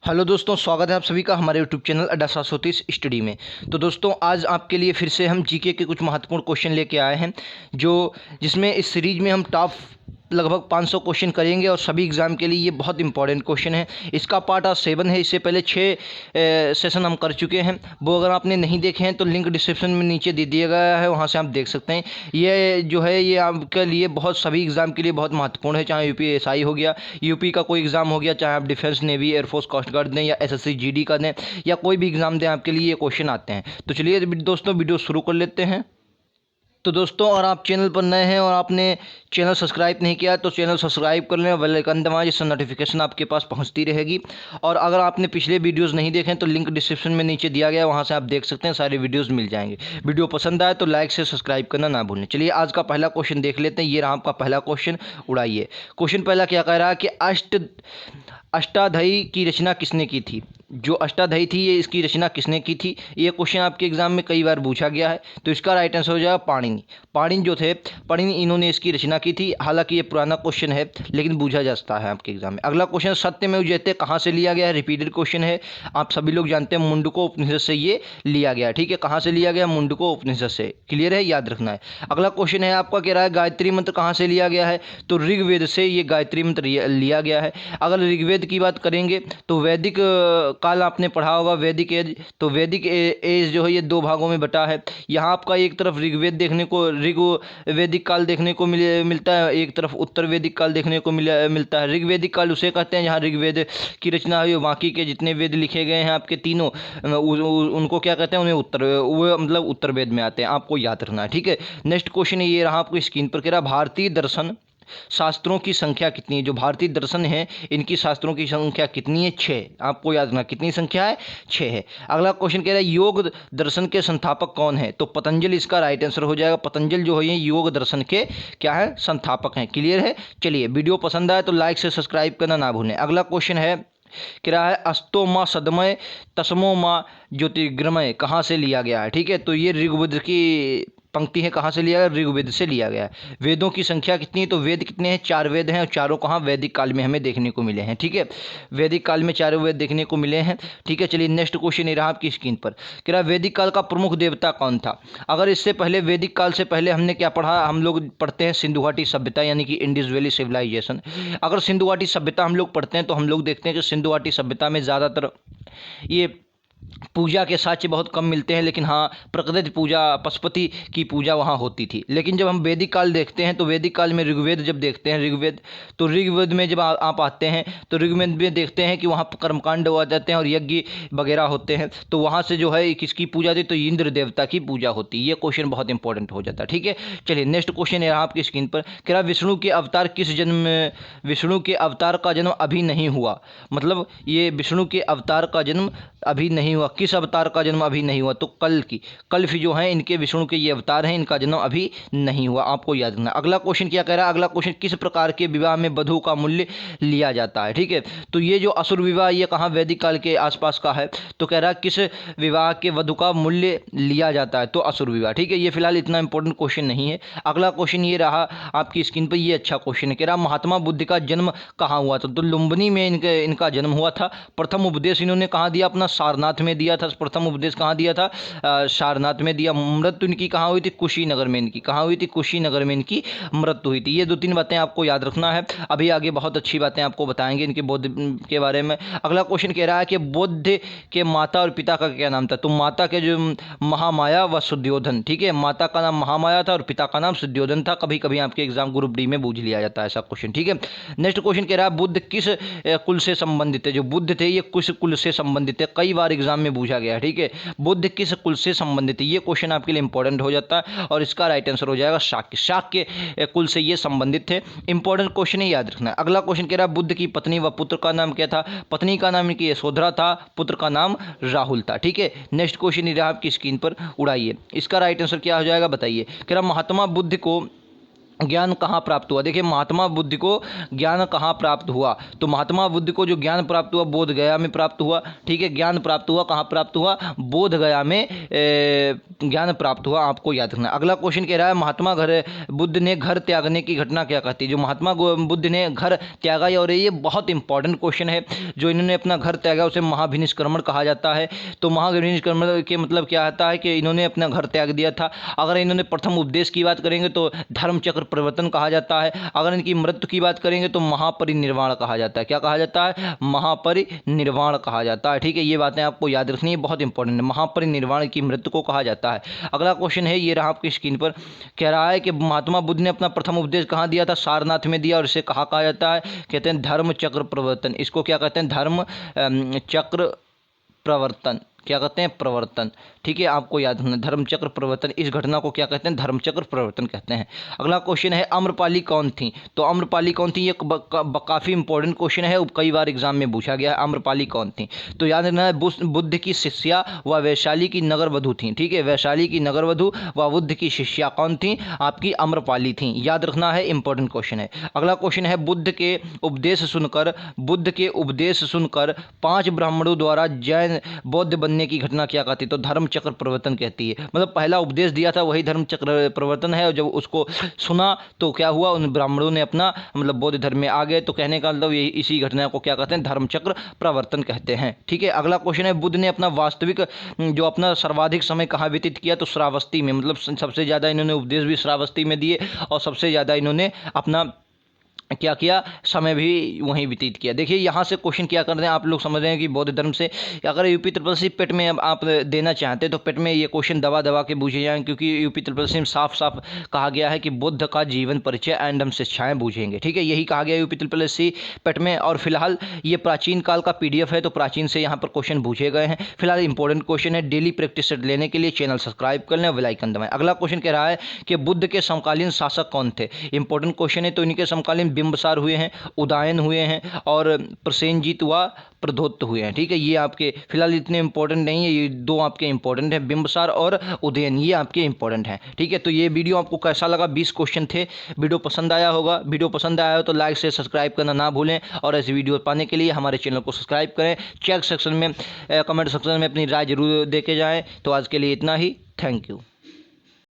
Hello दोस्तों, स्वागत है आप सभी का हमारे यूट्यूब चैनल अड्डा 730 स्टडी में। तो दोस्तों, आज आपके लिए फिर से हम जीके के कुछ महत्वपूर्ण क्वेश्चन लेके आए हैं जिसमें इस सीरीज में हम टॉप लगभग 500 क्वेश्चन करेंगे और सभी एग्ज़ाम के लिए ये बहुत इंपॉर्टेंट क्वेश्चन है। इसका पार्ट आज 7 है। इससे पहले 6 सेशन हम कर चुके हैं। वो अगर आपने नहीं देखे हैं तो लिंक डिस्क्रिप्शन में नीचे दे दिया गया है, वहाँ से आप देख सकते हैं। ये जो है ये आपके लिए बहुत सभी एग्ज़ाम के लिए बहुत महत्वपूर्ण है, चाहे यूपीएसआई हो गया, यूपी का कोई एग्ज़ाम हो गया, चाहे आप defence, navy, air force, coast guard दें या एसएससी जीडी का दें या कोई भी एग्ज़ाम दें, आपके लिए ये क्वेश्चन आते हैं। तो चलिए दोस्तों, वीडियो शुरू कर लेते हैं। तो दोस्तों, और आप चैनल पर नए हैं और आपने चैनल सब्सक्राइब नहीं किया तो चैनल सब्सक्राइब कर लें, बेल आइकन दबाएं, जिससे नोटिफिकेशन आपके पास पहुंचती रहेगी। और अगर आपने पिछले वीडियोस नहीं देखे तो लिंक डिस्क्रिप्शन में नीचे दिया गया है, वहां से आप देख सकते हैं, सारे वीडियोस मिल जाएंगे। वीडियो पसंद आए तो लाइक से सब्सक्राइब करना ना भूलें। चलिए आज का पहला क्वेश्चन देख लेते हैं। ये रहा आपका पहला क्वेश्चन, उड़ाइए। क्वेश्चन पहला क्या कह रहा है कि अष्टाध्यायी की रचना किसने की थी? जो अष्टाध्यायी थी, ये इसकी रचना किसने की थी? ये क्वेश्चन आपके एग्जाम में कई बार पूछा गया है। तो इसका राइट आंसर हो जाएगा पाणिनि। पाणिनि जो थे, पाणिनि, इन्होंने इसकी रचना की थी। हालांकि ये पुराना क्वेश्चन है लेकिन पूछा जाता है आपके एग्जाम में। अगला क्वेश्चन, सत्यमेव जयते कहाँ से लिया गया है? रिपीटेड क्वेश्चन है, आप सभी लोग जानते हैं, मुंडको उपनिषद से ये लिया गया है। ठीक है, कहाँ से लिया गया? मुंडको उपनिषद से। क्लियर है, याद रखना है। अगला क्वेश्चन है आपका, कह रहा है गायत्री मंत्र कहाँ से लिया गया है? तो ऋग्वेद से ये गायत्री मंत्र लिया गया है। अगर ऋग्वेद की बात करेंगे तो वैदिक काल आपने पढ़ा होगा, वैदिक एज। तो वैदिक एज जो है ये 2 भागों में बटा है। यहाँ आपका एक तरफ ऋग्वेद देखने को, वैदिक काल देखने को मिलता है, एक तरफ उत्तर वैदिक काल देखने को मिलता है। ऋग्वेदिक काल उसे कहते हैं जहाँ ऋग्वेद की रचना हुई, बाकी के जितने वेद लिखे गए हैं आपके तीनों, उनको क्या कहते हैं? उन्हें वो मतलब उत्तर वेद में आते हैं। आपको याद रखना है। ठीक है, नेक्स्ट क्वेश्चन ये रहा आपको स्क्रीन पर, कह रहा भारतीय दर्शन शास्त्रों की संख्या कितनी है? जो भारतीय दर्शन है इनकी शास्त्रों की संख्या कितनी है? 6। आपको याद रखना कितनी संख्या है? 6 है। अगला क्वेश्चन कह रहा है योग दर्शन के संस्थापक कौन है? तो पतंजल इसका राइट आंसर हो जाएगा। पतंजल जो है योग दर्शन के क्या है? संस्थापक हैं। क्लियर है। चलिए, वीडियो पसंद आए तो लाइक से सब्सक्राइब करना ना भूलें। अगला क्वेश्चन है, क्या है? अस्तो माँ सदमय तस्मो माँ ज्योतिर्गमय कहाँ से लिया गया है? ठीक है, तो ये ऋग्वेद की पंक्ति है। कहाँ से लिया गया? ऋग्वेद से लिया गया है। वेदों की संख्या कितनी है? तो वेद कितने हैं? 4 वेद हैं और चारों कहाँ? वैदिक काल में हमें देखने को मिले हैं। ठीक है, वैदिक काल में 4 वेद देखने को मिले हैं। ठीक है, चलिए नेक्स्ट क्वेश्चन ये रहा आपकी स्क्रीन पर, कह रहा वैदिक काल का प्रमुख देवता कौन था? अगर इससे पहले, वैदिक काल से पहले हमने क्या पढ़ा? हम लोग पढ़ते हैं सिंधु घाटी सभ्यता, यानी कि इंडस वैली सिविलाइजेशन। अगर सिंधु घाटी सभ्यता हम लोग पढ़ते हैं तो हम लोग देखते हैं कि सिंधु घाटी सभ्यता में ज़्यादातर ये पूजा के साक्ष्य बहुत कम मिलते हैं, लेकिन हाँ, प्रकृति पूजा, पशुपति की पूजा वहाँ होती थी। लेकिन जब हम वैदिक काल देखते हैं तो वैदिक काल में ऋग्वेद जब देखते हैं, तो ऋग्वेद में जब आप आते हैं तो ऋग्वेद में देखते हैं कि वहाँ कर्मकांड हो जाते हैं और यज्ञ वगैरह होते हैं। तो वहाँ से जो है किसकी पूजा थी? तो इंद्र देवता की पूजा होती है। ये क्वेश्चन बहुत इंपॉर्टेंट हो जाता है। ठीक है, चलिए नेक्स्ट क्वेश्चन है आपकी स्क्रीन पर, कह विष्णु के अवतार विष्णु के अवतार का जन्म अभी नहीं हुआ। मतलब ये विष्णु के अवतार का जन्म अभी नहीं हुआ। किस अवतार का जन्म अभी नहीं हुआ? तो कल्प जो है इनके, विष्णु के ये अवतार हैं, इनका जन्म अभी नहीं हुआ। आपको याद रखना। अगला क्वेश्चन क्या कह रहा है? अगला क्वेश्चन, किस प्रकार के विवाह में वधू का मूल्य लिया जाता है? ठीक है, तो ये जो असुर विवाह, ये कहाँ? वैदिक काल के आसपास का है। तो कह रहा है किस विवाह के वधू का मूल्य लिया जाता है? तो असुर विवाह। ठीक है, ये फिलहाल इतना इंपॉर्टेंट क्वेश्चन नहीं है। अगला क्वेश्चन ये रहा आपकी स्क्रीन पर, ये अच्छा क्वेश्चन है, कह रहा महात्मा बुद्ध का जन्म कहाँ हुआ था? तो लुम्बिनी में इनका जन्म हुआ था। प्रथम उपदेश इन्होंने कहाँ दिया? अपना सारनाथ में दिया था। प्रथम उपदेश कहाँ दिया था? सारनाथ में दिया। मृत्यु इनकी कहाँ हुई थी? कुशीनगर में। इनकी कहाँ हुई थी? कुशीनगर में इनकी मृत्यु हुई थी। ये 2-3 बातें आपको याद रखना है। अभी आगे बहुत अच्छी बातें आपको बताएंगे इनके बौद्ध के बारे में। अगला क्वेश्चन कह रहा है कि बुद्ध के माता और पिता का क्या नाम था? तो माता के जो महामाया व सुद्योधन। ठीक है, माता का नाम महामाया था और पिता का नाम सुद्योधन था। कभी कभी आपके एग्जाम ग्रुप डी में पूछ लिया जाता है ऐसा क्वेश्चन। ठीक है, नेक्स्ट क्वेश्चन कह रहा है बुद्ध किस कुल से संबंधित है? जो बुद्ध थे ये किस कुल से संबंधित है? कई बार एग्जाम में पूछा गया। ठीक है, बुद्ध किस कुल से संबंधित है? ये क्वेश्चन आपके लिए इंपॉर्टेंट हो जाता है और इसका राइट आंसर हो जाएगा शाक्य। शाक्य कुल से ये संबंधित थे। इंपॉर्टेंट क्वेश्चन है, याद रखना है। अगला क्वेश्चन कह रहा है बुद्ध की पत्नी व पुत्र का नाम क्या था? पत्नी का नाम इनकी यशोधरा था, पुत्र का नाम राहुल था। ठीक है, नेक्स्ट क्वेश्चन ये आपकी स्क्रीन पर, उड़ाइए। इसका राइट आंसर क्या हो जाएगा? बताइए। कह रहा महात्मा बुद्ध को ज्ञान कहाँ प्राप्त हुआ? देखिए, महात्मा बुद्ध को ज्ञान कहाँ प्राप्त हुआ? तो महात्मा बुद्ध को जो ज्ञान प्राप्त हुआ बोध गया में प्राप्त हुआ। ठीक है, ज्ञान प्राप्त हुआ कहाँ प्राप्त हुआ? बोध गया में ज्ञान प्राप्त हुआ, आपको याद रखना। अगला क्वेश्चन कह रहा है महात्मा बुद्ध ने घर त्यागने की घटना क्या कहती है। जो महात्मा बुद्ध ने घर त्यागा, और ये बहुत इंपॉर्टेंट क्वेश्चन है। जो इन्होंने अपना घर त्यागा उसे महाभिनिष्क्रमण कहा जाता है। तो महाभिनिष्क्रमण के मतलब क्या आता है कि इन्होंने अपना घर त्याग दिया था। अगर इन्होंने प्रथम उपदेश की बात करेंगे तो धर्म चक्र परिवर्तन कहा जाता है। अगर इनकी मृत्यु की बात करेंगे तो महापरिनिर्वाण कहा जाता है। क्या कहा जाता है? महापरिनिर्वाण कहा जाता है। ठीक है, ये बातें आपको याद रखनी है, बहुत इंपॉर्टेंट है। महापरिनिर्वाण की मृत्यु को कहा जाता है। अगला क्वेश्चन है, ये रहा आपकी स्क्रीन पर, कह रहा है कि महात्मा बुद्ध ने अपना प्रथम उपदेश कहाँ दिया था? सारनाथ में दिया। और इसे कहा जाता है? कहते हैं धर्म चक्र प्रवर्तन। इसको क्या कहते हैं? धर्म चक्र प्रवर्तन। क्या कहते हैं? प्रवर्तन। ठीक है, आपको याद रखना, धर्मचक्र प्रवर्तन। इस घटना को क्या कहते हैं? धर्मचक्र प्रवर्तन कहते हैं। अगला क्वेश्चन है, आम्रपाली कौन थी? तो आम्रपाली कौन थी? ये काफ़ी इंपॉर्टेंट क्वेश्चन है, कई बार एग्जाम में पूछा गया है। आम्रपाली कौन थी? तो याद रखना है, बुद्ध की शिष्या व वैशाली की नगर वधु थी। ठीक है, वैशाली की नगर वधु व बुद्ध की शिष्या कौन थी? आपकी आम्रपाली थी। याद रखना है, इंपॉर्टेंट क्वेश्चन है। अगला क्वेश्चन है, बुद्ध के उपदेश सुनकर 5 ब्राह्मणों द्वारा जैन बौद्ध बनने की घटना क्या कहती है? तो धर्म चक्र प्रवर्तन कहती है। मतलब पहला उपदेश दिया था वही धर्म चक्र प्रवर्तन है, और जब उसको सुना तो क्या हुआ? उन ब्राह्मणों ने अपना मतलब बौद्ध धर्म में आ गए। तो कहने का मतलब ये इसी घटना को क्या कहते हैं? धर्म चक्र प्रवर्तन कहते हैं। ठीक है, अगला क्वेश्चन है, बुद्ध ने अपना अपना सर्वाधिक समय कहाँ व्यतीत किया? तो श्रावस्ती में। मतलब सबसे ज़्यादा इन्होंने उपदेश भी श्रावस्ती में दिए, और सबसे ज़्यादा इन्होंने अपना क्या किया? समय भी वहीं व्यतीत किया। देखिए यहाँ से क्वेश्चन क्या कर रहे हैं, आप लोग समझ रहे हैं कि बौद्ध धर्म से अगर यूपी ट्रिपल सी पेट में अब आप देना चाहते हैं तो पेट में ये क्वेश्चन दबा के पूछे जाएँ, क्योंकि यूपी ट्रिपल सी में साफ साफ कहा गया है कि बुद्ध का जीवन परिचय एंड हम शिक्षाएँ बूझेंगे। ठीक है, यही कहा गया यूपी ट्रिपल सी पेट में। और फिलहाल ये प्राचीन काल का PDF है, तो प्राचीन से यहाँ पर क्वेश्चन पूछे गए हैं। फिलहाल इंपॉर्टेंट क्वेश्चन है। डेली प्रैक्टिस सेट लेने के लिए चैनल सब्सक्राइब कर लें, बेल आइकन दबाएं। अगला क्वेश्चन कह रहा है कि बुद्ध के समकालीन शासक कौन थे? इंपॉर्टेंट क्वेश्चन है। तो इनके समकालीन बिंबसार हुए हैं, उदयन हुए हैं, और प्रसेनजीत व प्रद्योत हुए हैं। ठीक है, ये आपके फिलहाल इतने इंपॉर्टेंट नहीं है, ये 2 आपके इंपॉर्टेंट हैं, बिंबसार और उदयन, ये आपके इंपॉर्टेंट हैं। ठीक है, तो ये वीडियो आपको कैसा लगा? 20 क्वेश्चन थे। वीडियो पसंद आया होगा। वीडियो पसंद आया हो तो लाइक से सब्सक्राइब करना ना भूलें, और ऐसी वीडियो पाने के लिए हमारे चैनल को सब्सक्राइब करें। कमेंट सेक्शन में अपनी राय जरूर दे के जाएँ। तो आज के लिए इतना ही। Thank you.